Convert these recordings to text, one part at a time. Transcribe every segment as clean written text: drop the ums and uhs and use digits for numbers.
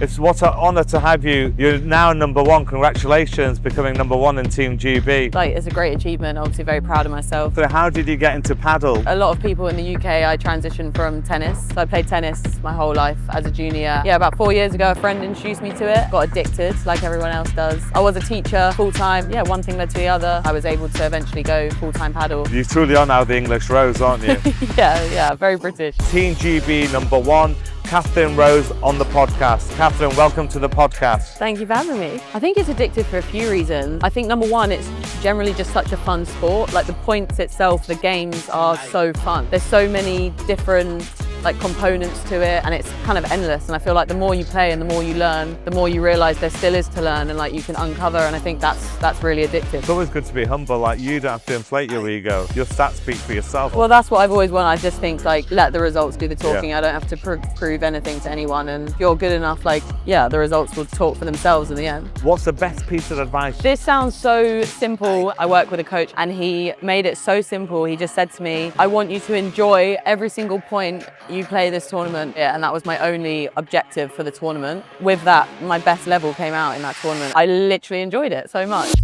It's what an honour to have you. You're now #1. Congratulations, becoming #1 in Team GB. It's a great achievement. Obviously very proud of myself. So how did you get into paddle? A lot of people in the UK, I transitioned from tennis. So I played tennis my whole life as a junior. Yeah, about 4 years ago, a friend introduced me to it. Got addicted like everyone else does. I was a teacher full-time. Yeah, one thing led to the other. I was able to eventually go full-time paddle. You truly are now the English Rose, aren't you? Yeah, very British. Team GB #1. Catherine Rose on the podcast. Catherine, welcome to the podcast. Thank you for having me. I think it's addictive for a few reasons. I think #1, it's generally just such a fun sport. Like the points itself, the games are so fun. There's so many different components to it, and it's kind of endless. And I feel like the more you play and the more you learn, the more you realise there still is to learn, and you can uncover. And I think that's really addictive. It's always good to be humble. You don't have to inflate your ego. Your stats speak for yourself. Well, that's what I've always wanted. I just think let the results do the talking. Yeah. I don't have to prove anything to anyone. And if you're good enough, the results will talk for themselves in the end. What's the best piece of advice? This sounds so simple. I work with a coach and he made it so simple. He just said to me, I want you to enjoy every single point you play this tournament. Yeah, and that was my only objective for the tournament. With that, my best level came out in that tournament. I literally enjoyed it so much.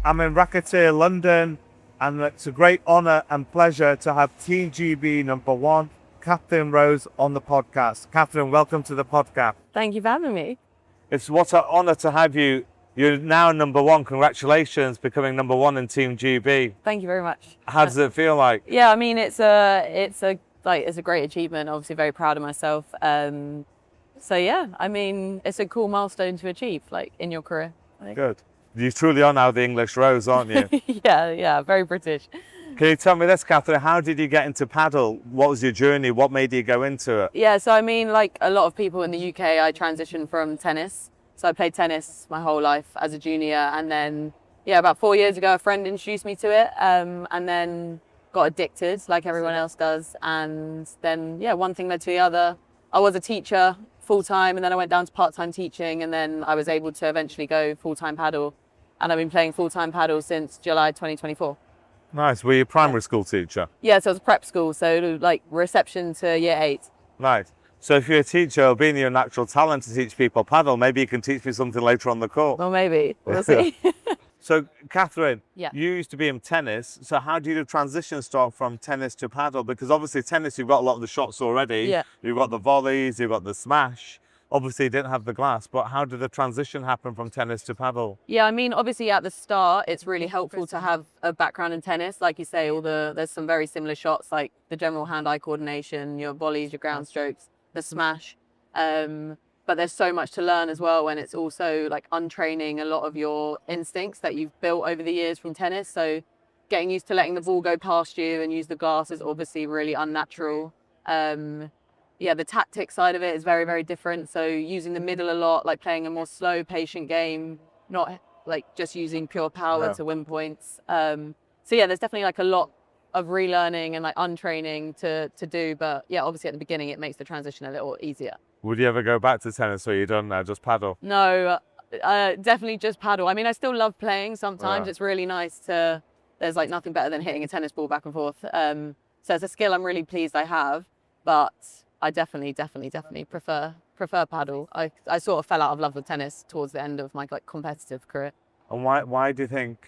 I'm in Racketeer, London, and it's a great honour and pleasure to have Team GB #1, Catherine Rose, on the podcast. Catherine, welcome to the podcast. Thank you for having me. It's what an honour to have you. You're now #1. Congratulations, becoming #1 in Team GB. Thank you very much. How does it feel like? Yeah, I mean, it's a great achievement. Obviously, very proud of myself. So yeah, I mean, it's a cool milestone to achieve, in your career. Good. You truly are now the English Rose, aren't you? Yeah, very British. Can you tell me this, Catherine? How did you get into paddle? What was your journey? What made you go into it? Yeah, so I mean, a lot of people in the UK, I transitioned from tennis. So I played tennis my whole life as a junior, and then, about 4 years ago, a friend introduced me to it, and then got addicted like everyone else does. And then, one thing led to the other. I was a teacher full-time, and then I went down to part-time teaching, and then I was able to eventually go full-time paddle. And I've been playing full-time paddle since July 2024. Nice. Were you a primary school teacher? Yeah, so it was prep school, so reception to year 8. Nice. So if you're a teacher, being your natural talent to teach people paddle, maybe you can teach me something later on the course. Well, maybe. We'll see. So, Catherine, yeah. You used to be in tennis. So how do you transition start from tennis to paddle? Because obviously tennis, you've got a lot of the shots already. Yeah. You've got the volleys, you've got the smash. Obviously you didn't have the glass, but how did the transition happen from tennis to paddle? Yeah, I mean, obviously at the start, it's really helpful to have a background in tennis. Like you say, there's some very similar shots, like the general hand-eye coordination, your volleys, your ground strokes, the smash. But there's so much to learn as well when it's also untraining a lot of your instincts that you've built over the years from tennis. So getting used to letting the ball go past you and use the glass is obviously really unnatural. The tactic side of it is very, very different. So using the middle a lot, playing a more slow, patient game, not just using pure power to win points. There's definitely a lot of relearning and untraining to do. But yeah, obviously at the beginning, it makes the transition a little easier. Would you ever go back to tennis, or are you done now, just paddle? No, definitely just paddle. I mean, I still love playing sometimes. Yeah. It's really nice there's nothing better than hitting a tennis ball back and forth. So it's a skill I'm really pleased I have, but I definitely prefer paddle. I sort of fell out of love with tennis towards the end of my competitive career. And why do you think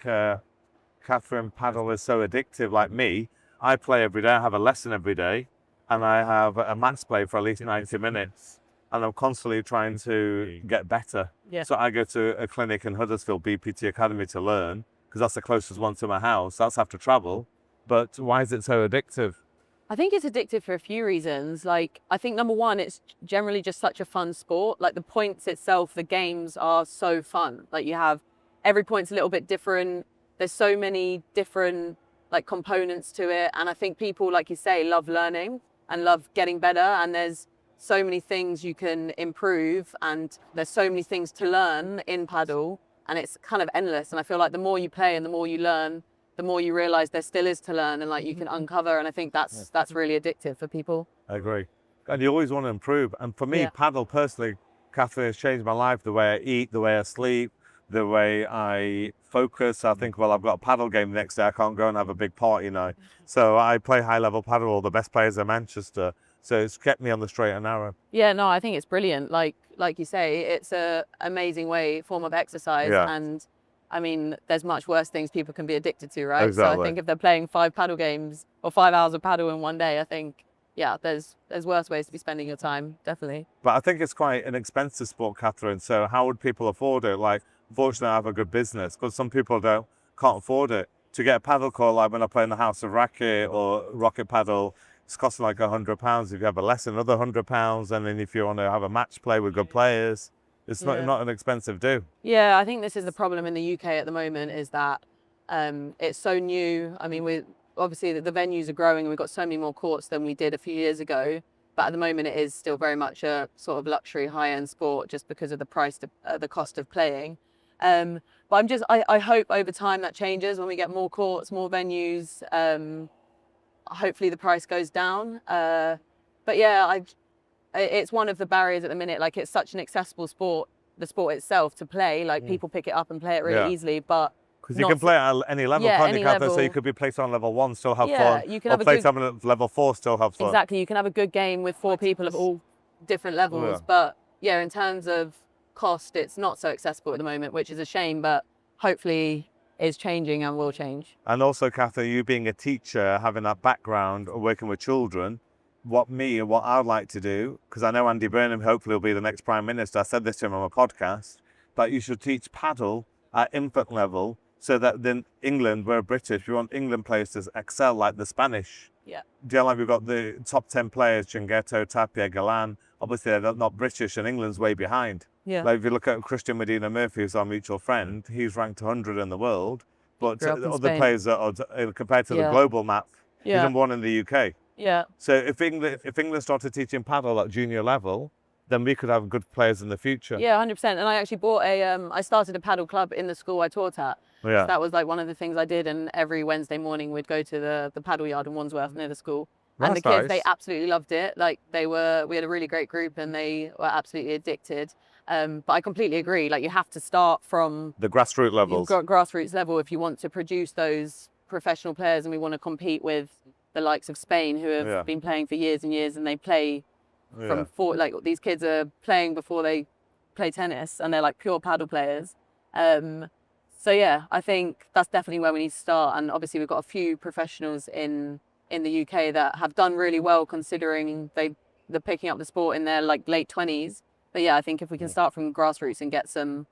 Catherine, paddle is so addictive? Like me, I play every day. I have a lesson every day, and I have a match play for at least 90 minutes, and I'm constantly trying to get better. Yeah. So I go to a clinic in Huddersfield, BPT Academy, to learn, because that's the closest one to my house. That's have to travel. But why is it so addictive? I think it's addictive for a few reasons. I think #1, it's generally just such a fun sport. The points itself, the games are so fun. You have every point's a little bit different. There's so many different components to it. And I think people, like you say, love learning and love getting better. And there's so many things you can improve, and there's so many things to learn in paddle, and it's kind of endless. And I feel like the more you play and the more you learn, the more you realize there still is to learn, and you can uncover. And I think that's really addictive for people. I agree. And you always want to improve. And for me, paddle personally, Catherine, has changed my life, the way I eat, the way I sleep, the way I focus. I think, well, I've got a paddle game the next day. I can't go and have a big party now. So I play high-level paddle, all the best players in Manchester. So it's kept me on the straight and narrow. Yeah, no, I think it's brilliant. Like you say, it's a amazing form of exercise. Yeah. And I mean, there's much worse things people can be addicted to, right? So Exactly. I think if they're playing 5 paddle games or 5 hours of paddle in one day, I think, yeah, there's worse ways to be spending your time, definitely. But I think it's quite an expensive sport, Catherine. So how would people afford it? Like, fortunately, I have a good business, but some people can't afford it. To get a paddle court, like when I play in the House of Racket or Rocket Paddle, it's costing like £100. If you have a lesson, another £100. And then if you want to have a match play with good players, it's not an expensive do. Yeah, I think this is the problem in the UK at the moment, is that it's so new. I mean, obviously the venues are growing and we've got so many more courts than we did a few years ago. But at the moment, it is still very much a sort of luxury, high-end sport just because of the cost of playing. But I hope over time that changes when we get more courts, more venues. Hopefully the price goes down. But yeah, it's one of the barriers at the minute. Like, it's such an accessible sport, the sport itself, to play. Like, people pick it up and play it really easily, but because you can play at any level, can't you, Catherine? So you could be placed on level 1, still have fun. You can or have play someone at level 4, still have fun. Exactly. You can have a good game with 4 people of all different levels. But yeah, in terms of cost, it's not so accessible at the moment, which is a shame, but hopefully is changing and will change. And also, Catherine, you being a teacher, having that background of working with children, what I'd like to do, because I know Andy Burnham hopefully will be the next Prime Minister, I said this to him on a podcast, that you should teach paddle at infant level, so that then England, we're British, we want England players to excel like the Spanish. Yeah. Like we've got the top 10 players, Chingueto, Tapia, Galan. Obviously, they're not British and England's way behind. Yeah. Like if you look at Christian Medina Murphy, who's our mutual friend, he's ranked 100 in the world. But other players are, compared to the global map, he's number 1 in the UK. Yeah. So if England started teaching paddle at junior level, then we could have good players in the future. Yeah, 100%. And I actually bought I started a paddle club in the school I taught at. Yeah. So that was like one of the things I did, and every Wednesday morning we'd go to the paddle yard in Wandsworth near the school. And the kids, they absolutely loved it. Like we had a really great group and they were absolutely addicted. But I completely agree. Like, you have to start from the grassroots levels. Grassroots level if you want to produce those professional players, and we want to compete with the likes of Spain, who have been playing for years and years, and they play from like these kids are playing before they play tennis, and they're like pure paddle players. So yeah, I think that's definitely where we need to start. And obviously we've got a few professionals in the UK that have done really well, considering they're picking up the sport in their like late 20s. But yeah, I think if we can start from grassroots and get some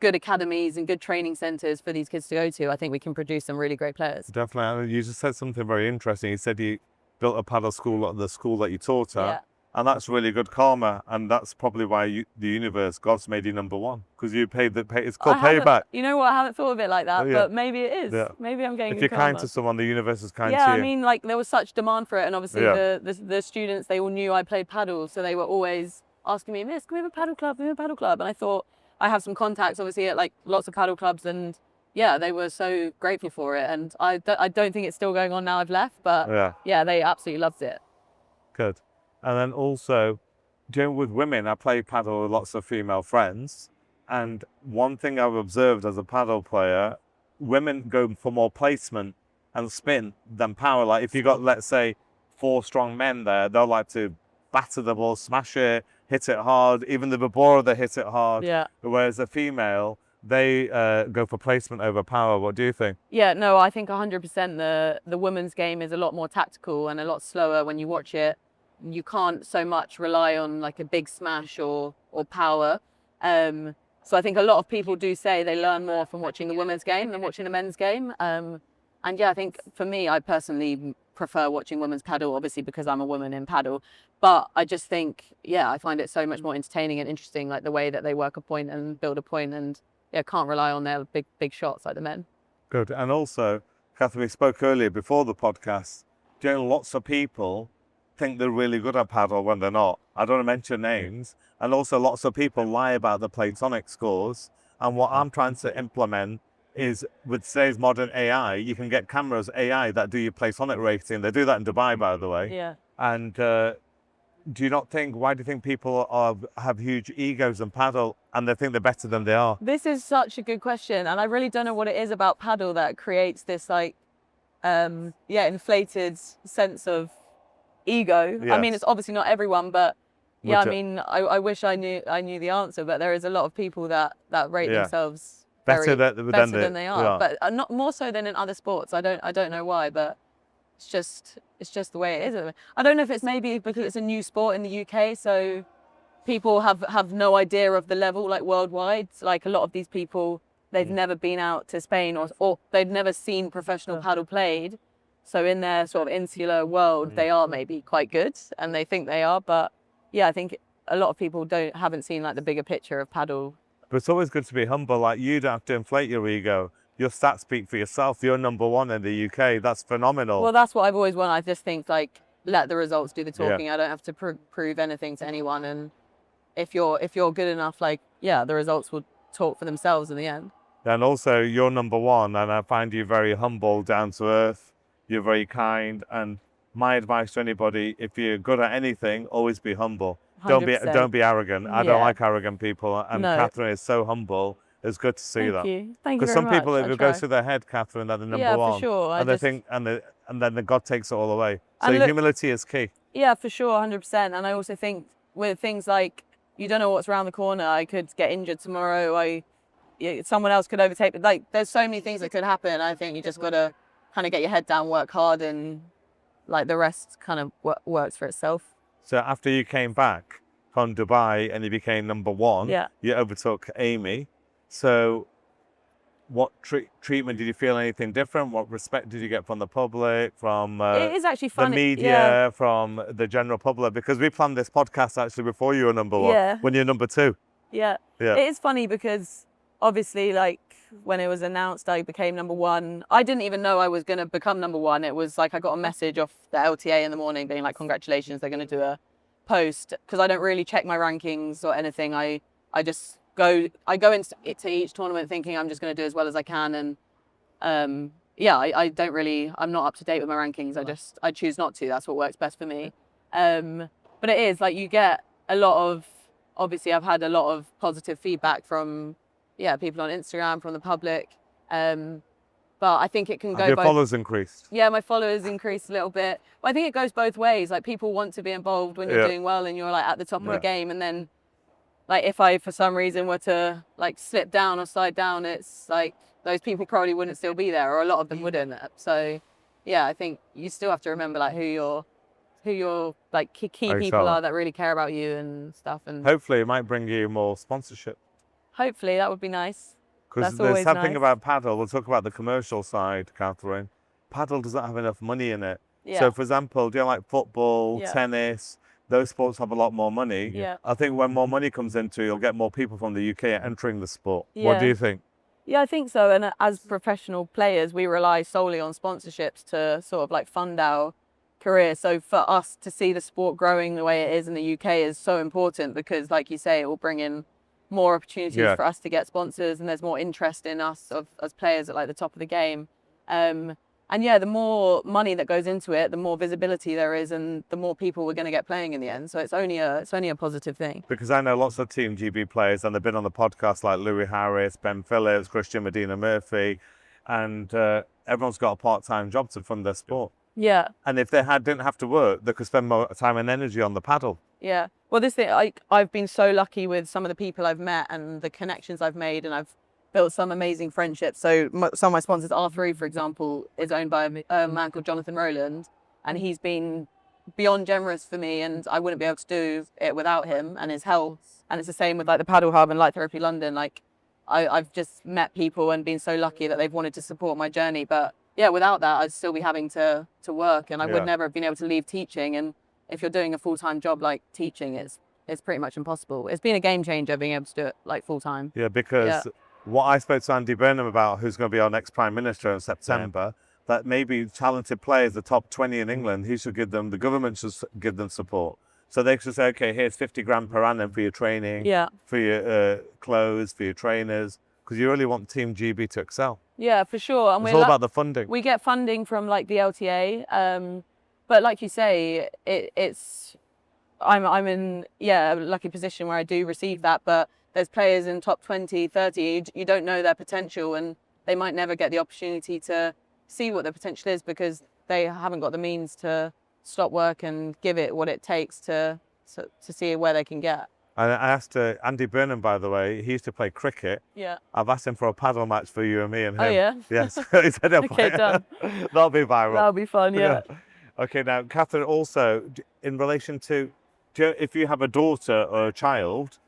good academies and good training centres for these kids to go to, I think we can produce some really great players. Definitely. You just said something very interesting. You said you built a paddle school at the school that you taught at. Yeah. And that's really good karma. And that's probably why the universe, God's made you number 1. Because you it's called payback. You know what? I haven't thought of it like that, but maybe it is. Yeah. Maybe I'm getting If you're karma. kind to someone, the universe is kind to you. Yeah, I mean, like, there was such demand for it. And obviously the students, they all knew I played paddle. So they were always asking me, Miss, can we have a paddle club? Can we have a paddle club? And I thought, I have some contacts, obviously, at like lots of paddle clubs. And yeah, they were so grateful for it. And I don't think it's still going on now I've left. But yeah, they absolutely loved it. Good. And then also, with women, I play paddle with lots of female friends. And one thing I've observed as a paddle player, women go for more placement and spin than power. Like if you got, let's say, 4 strong men there, they'll like to batter the ball, smash it, hit it hard. Even the Babora, they hit it hard. Yeah. Whereas a female, they go for placement over power. What do you think? Yeah, no, I think 100% the women's game is a lot more tactical and a lot slower when you watch it. You can't so much rely on like a big smash or power. So I think a lot of people do say they learn more from watching the women's game than watching the men's game. And yeah, I think for me, I personally prefer watching women's paddle, obviously because I'm a woman in paddle. But I just think, yeah, I find it so much more entertaining and interesting, like the way that they work a point and build a point, and yeah, can't rely on their big shots like the men. Good. And also, Catherine, we spoke earlier before the podcast, lots of people think they're really good at paddle when they're not. I don't want to mention names. And also lots of people lie about the platonic scores. And what I'm trying to implement is, with today's modern AI, you can get cameras, AI, that do your platonic rating. They do that in Dubai, by the way. Yeah. And why do you think people have huge egos in paddle and they think they're better than they are? This is such a good question. And I really don't know what it is about paddle that creates this like, inflated sense of ego. I mean, Yes. it's obviously not everyone, but yeah, I Would you- mean, I wish I knew the answer, but there is a lot of people that rate Yeah. themselves Better very than better the- than they are, yeah. but not more so than in other sports. I don't know why, but it's just the way it is. I don't know if it's maybe because it's a new sport in the UK, so people have no idea of the level like worldwide. Like a lot of these people, they've never been out to Spain or they've never seen professional paddle played. So in their sort of insular world, they are maybe quite good and they think they are. But yeah, I think a lot of people haven't seen like the bigger picture of paddle. But it's always good to be humble. Like, you don't have to inflate your ego. Your stats speak for yourself. You're number one in the UK. That's phenomenal. Well, that's what I've always wanted. I just think like let the results do the talking. I don't have to prove anything to anyone. And if you're good enough, like yeah, the results will talk for themselves in the end. And also, you're number one, and I find you very humble, down to earth. You're very kind. And my advice to anybody: if you're good at anything, always be humble. 100%. Don't be arrogant. I don't like arrogant people. And No. Catherine is so humble. It's good to see that. Thank you very Because some much. people, I it try. goes through their head, Catherine, that they're number Yeah, one. for sure. And they think, and then the God takes it all away. So And look- humility is key. Yeah, for sure, 100%. And I also think with things like you don't know what's around the corner. I could get injured tomorrow. Someone else could overtake me. Like there's so many things that could happen. I think you just gotta kind of get your head down, work hard, and like the rest kind of works for itself. So after you came back from Dubai and you became number one, you overtook Amy. So what treatment did you feel? Anything different? What respect did you get from the public, from It is actually the funny. media, from the general public? Because we planned this podcast actually before you were number one, when you're number two. Yeah. It is funny because obviously like when it was announced I became number one, I didn't even know I was going to become number one. It was like I got a message off the LTA in the morning being like, congratulations, they're going to do a post. Because I don't really check my rankings or anything. I just go into each tournament thinking I'm just going to do as well as I can. And I don't really, I'm not up to date with my rankings. I choose not to. That's what works best for me. But it is like you get a lot of, obviously I've had a lot of positive feedback from people on Instagram, from the public. But I think it can go Your both. followers increased. Yeah, my followers increased a little bit. But I think it goes both ways. Like people want to be involved when you're doing well and you're like at the top of the game. And then like if I for some reason were to like slip down or slide down, it's like those people probably wouldn't still be there, or a lot of them wouldn't. So yeah, I think you still have to remember like who your like key people are that really care about you and stuff. And hopefully it might bring you more sponsorship. Hopefully that would be nice. Because there's something about paddle. We'll talk about the commercial side, Catherine. Paddle doesn't have enough money in it. Yeah. So, for example, do you like football, tennis? Those sports have a lot more money. Yeah. I think when more money comes into it, you'll get more people from the UK entering the sport. Yeah. What do you think? Yeah, I think so. And as professional players, we rely solely on sponsorships to sort of like fund our career. So for us to see the sport growing the way it is in the UK is so important because, like you say, it will bring in more opportunities for us to get sponsors, and there's more interest in us as players at like the top of the game. And yeah, the more money that goes into it, the more visibility there is, and the more people we're going to get playing in the end. So it's only a positive thing. Because I know lots of Team GB players, and they've been on the podcast like Louis Harris, Ben Phillips, Christian Medina Murphy, and everyone's got a part-time job to fund their sport. Yeah. And if they didn't have to work, they could spend more time and energy on the paddle. Yeah. Well, this thing, I've been so lucky with some of the people I've met and the connections I've made, and I've built some amazing friendships. So some of my sponsors, R3, for example, is owned by a man called Jonathan Rowland, and he's been beyond generous for me, and I wouldn't be able to do it without him and his help. And it's the same with like the Paddle Hub and Light Therapy London. Like I've just met people and been so lucky that they've wanted to support my journey. But yeah, without that, I'd still be having to work, and I would never have been able to leave teaching. And if you're doing a full-time job like teaching, it's pretty much impossible. It's been a game changer being able to do it like full-time. Yeah, because what I spoke to Andy Burnham about, who's going to be our next Prime Minister in September, that maybe talented players, the top 20 in England, the government should give them support. So they should say, okay, here's 50 grand per annum for your training, for your clothes, for your trainers, because you really want Team GB to excel. Yeah, for sure. And it's all about the funding. We get funding from like the LTA, but like you say, I'm in a lucky position where I do receive that, but there's players in top 20, 30, you don't know their potential, and they might never get the opportunity to see what their potential is because they haven't got the means to stop work and give it what it takes to see where they can get. I asked Andy Burnham, by the way, he used to play cricket. Yeah. I've asked him for a paddle match for you and me and him. Oh, yeah? Yes. He said he'll play. Okay, done. That'll be viral. That'll be fun, yeah. Okay, now, Catherine, also, in relation to, if you have a daughter or a child,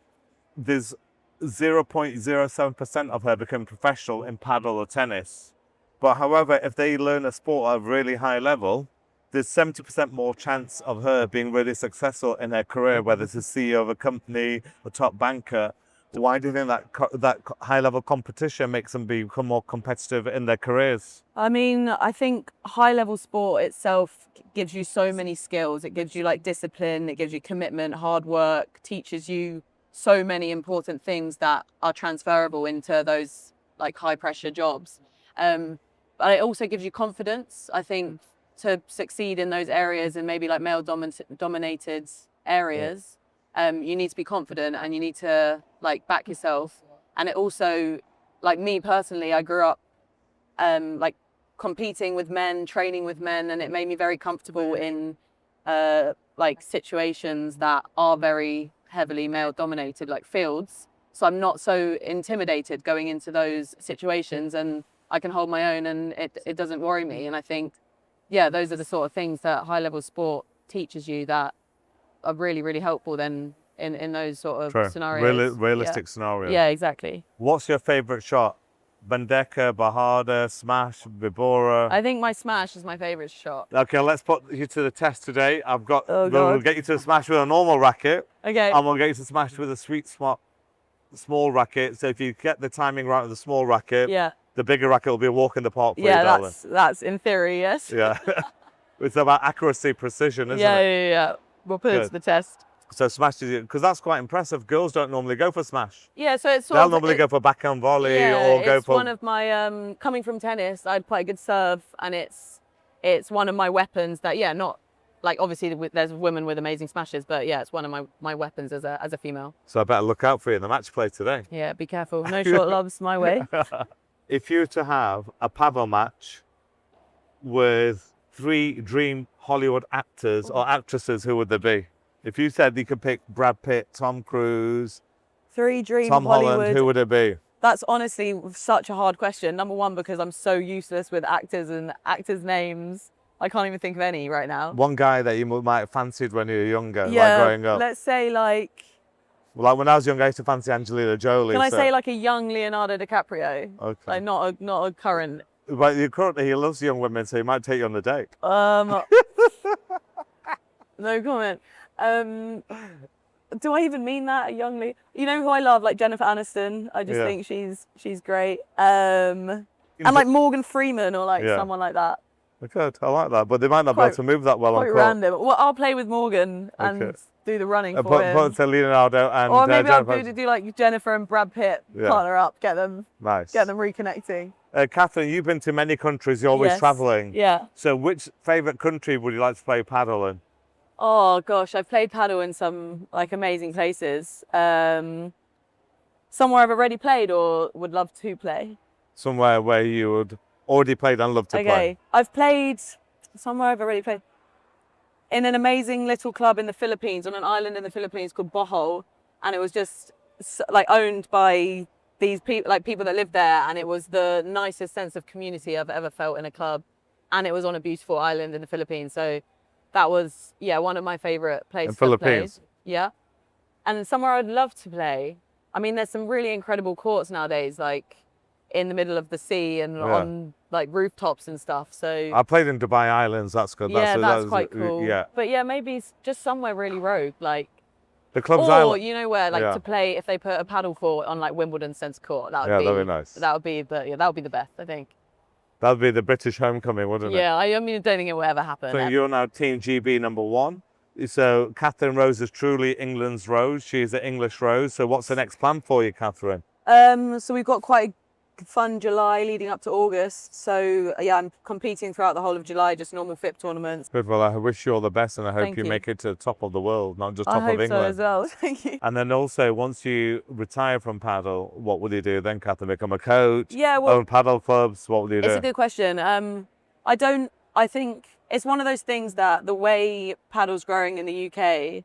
there's 0.07% of her become professional in paddle or tennis. But however, if they learn a sport at a really high level, there's 70% more chance of her being really successful in her career, whether it's a CEO of a company, a top banker. Why do you think that high-level competition makes them become more competitive in their careers? I mean, I think high-level sport itself gives you so many skills. It gives you like discipline, it gives you commitment, hard work, teaches you so many important things that are transferable into those like high-pressure jobs. But it also gives you confidence. I think to succeed in those areas and maybe like male-dominated areas, you need to be confident and you need to like back yourself. And it also, like me personally, I grew up like competing with men, training with men, and it made me very comfortable in like situations that are very heavily male-dominated, like fields. So I'm not so intimidated going into those situations, and I can hold my own, and it doesn't worry me. And I think, yeah, those are the sort of things that high-level sport teaches you that are really, really helpful then in those sort of scenarios. Realistic scenarios. Yeah, exactly. What's your favourite shot? Bandeka, Bahada, smash, Vibora? I think my smash is my favourite shot. Okay, let's put you to the test today. God. We'll get you to smash with a normal racket. Okay. And we'll get you to smash with a sweet spot small racket. So if you get the timing right with the small racket, Yeah. the bigger racket will be a walk in the park for you, Yeah, darling. that's in theory, yes. Yeah. It's about accuracy, precision, isn't it? Yeah. We'll put it to the test. So smash, because that's quite impressive. Girls don't normally go for smash. Yeah, so it's They'll normally go for backhand volley or go for... it's one of my, coming from tennis, I had quite a good serve, and it's one of my weapons that, yeah, not, like obviously there's women with amazing smashes, but yeah, it's one of my weapons as a female. So I better look out for you in the match play today. Yeah, be careful. No short lobs my way. If you were to have a paddle match with 3 dream Hollywood actors or actresses, who would they be? If you said you could pick Brad Pitt, Tom Cruise, 3 dream Tom Hollywood. Holland, who would it be? That's honestly such a hard question. Number one, because I'm so useless with actors and actors' names. I can't even think of any right now. One guy that you might have fancied when you were younger, like Yeah, growing up. let's say like... Like when I was young, I used to fancy Angelina Jolie. Can I say like a young Leonardo DiCaprio? Okay. Like not a current. But he loves young women, so he might take you on the date. No comment. Do I even mean that? A young Lee? You know who I love? Like Jennifer Aniston. I just think she's great. And like Morgan Freeman or like someone like that. Okay, I like that, but they might not be able to move that well on court. court. Random. Well, I'll play with Morgan and do the running for him. Put Leonardo and or maybe I'll Jennifer. do like Jennifer and Brad Pitt, partner up, get them reconnecting. Catherine, you've been to many countries. You're always traveling. Yeah. So, which favorite country would you like to play paddle in? Oh gosh, I've played paddle in some like amazing places. Somewhere I've already played or would love to play. Somewhere where you would already played and love to play. I've played somewhere I've already played in an amazing little club in the Philippines, on an island in the Philippines called Bohol, and it was just like owned by these people, like people that live there, and it was the nicest sense of community I've ever felt in a club, and it was on a beautiful island in the Philippines. So that was one of my favorite places. In Philippines. Yeah, and somewhere I'd love to play. I mean, there's some really incredible courts nowadays, like in the middle of the sea and on like rooftops and stuff. So I played in Dubai Islands. That's good. Yeah, that's quite cool. Yeah, but yeah, maybe just somewhere really rogue, like the club's island. You know where, like to play if they put a paddle court on like Wimbledon centre court. That would that'd be nice. That would be the best, I think. That would be the British homecoming, wouldn't it? Yeah, I mean, I don't think it will ever happen. So you're now Team GB #1. So Catherine Rose is truly England's Rose. She's the English Rose. So what's the next plan for you, Catherine? So we've got quite a fun July leading up to August. So yeah, I'm competing throughout the whole of July, just normal FIP tournaments. Good. Well, I wish you all the best, and I hope you make it to the top of the world, not just top of England. I hope so as well. Thank you. And then also, once you retire from paddle, what will you do then, Catherine? Become a coach? Yeah, well, own paddle clubs? What will you do? It's a good question. I think it's one of those things that the way paddle's growing in the UK,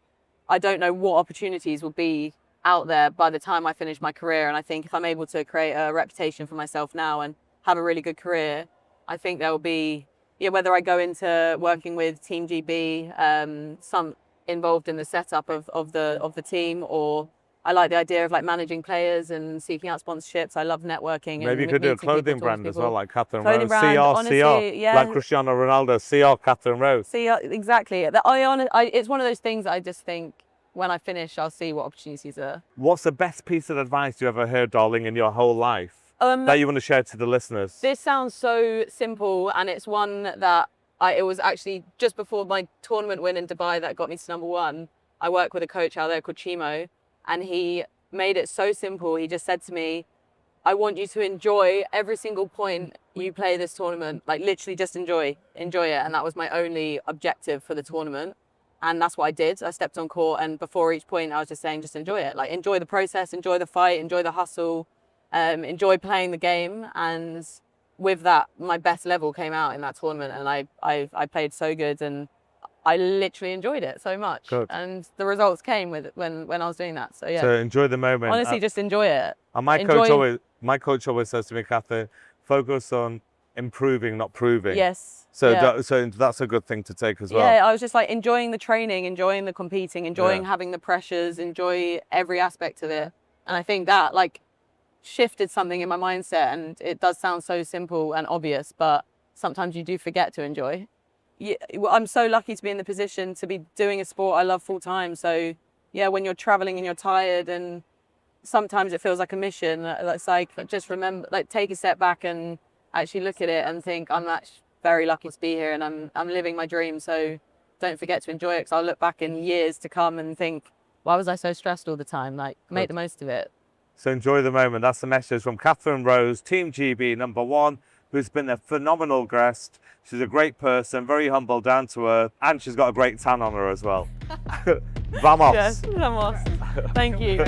I don't know what opportunities will be out there by the time I finish my career. And I think if I'm able to create a reputation for myself now and have a really good career, I think there will be, whether I go into working with Team GB, some involved in the setup of the team, or I like the idea of like managing players and seeking out sponsorships. I love networking. Maybe you and could do a meeting people, clothing talking to brand as people. well, like Catherine Clothing Rose. brand, CR, honestly, CR, yeah. like Cristiano Ronaldo, CR Catherine Rose. See, exactly. It's one of those things that I just think when I finish, I'll see what opportunities are. What's the best piece of advice you ever heard, darling, in your whole life that you want to share to the listeners? This sounds so simple, and it's one that it was actually just before my tournament win in Dubai that got me to #1. I work with a coach out there called Chimo, and he made it so simple. He just said to me, I want you to enjoy every single point you play this tournament. Like literally just enjoy it. And that was my only objective for the tournament. And that's what I did. I stepped on court, and before each point I was just saying, just enjoy it. Like enjoy the process, enjoy the fight, enjoy the hustle, enjoy playing the game. And with that, my best level came out in that tournament, and I played so good, and I literally enjoyed it so much. Good. And the results came with when I was doing that. So yeah. So enjoy the moment. Honestly, just enjoy it. And my coach always says to me, Catherine, focus on improving, not proving. Yes. So yeah. so that's a good thing to take as well. Yeah, I was just like enjoying the training, enjoying the competing, enjoying having the pressures, enjoy every aspect of it. And I think that like shifted something in my mindset, and it does sound so simple and obvious, but sometimes you do forget to enjoy. Yeah, I'm so lucky to be in the position to be doing a sport I love full time. So yeah, when you're traveling and you're tired, and sometimes it feels like a mission, it's like just remember, like take a step back and actually look at it and think, I'm actually very lucky to be here, and I'm living my dream. So don't forget to enjoy it, because I'll look back in years to come and think, why was I so stressed all the time? Like make the most of it. So enjoy the moment. That's the message from Catherine Rose, Team GB #1, who's been a phenomenal guest. She's a great person, very humble, down to earth, and she's got a great tan on her as well. Vamos. Yes, vamos. Thank you.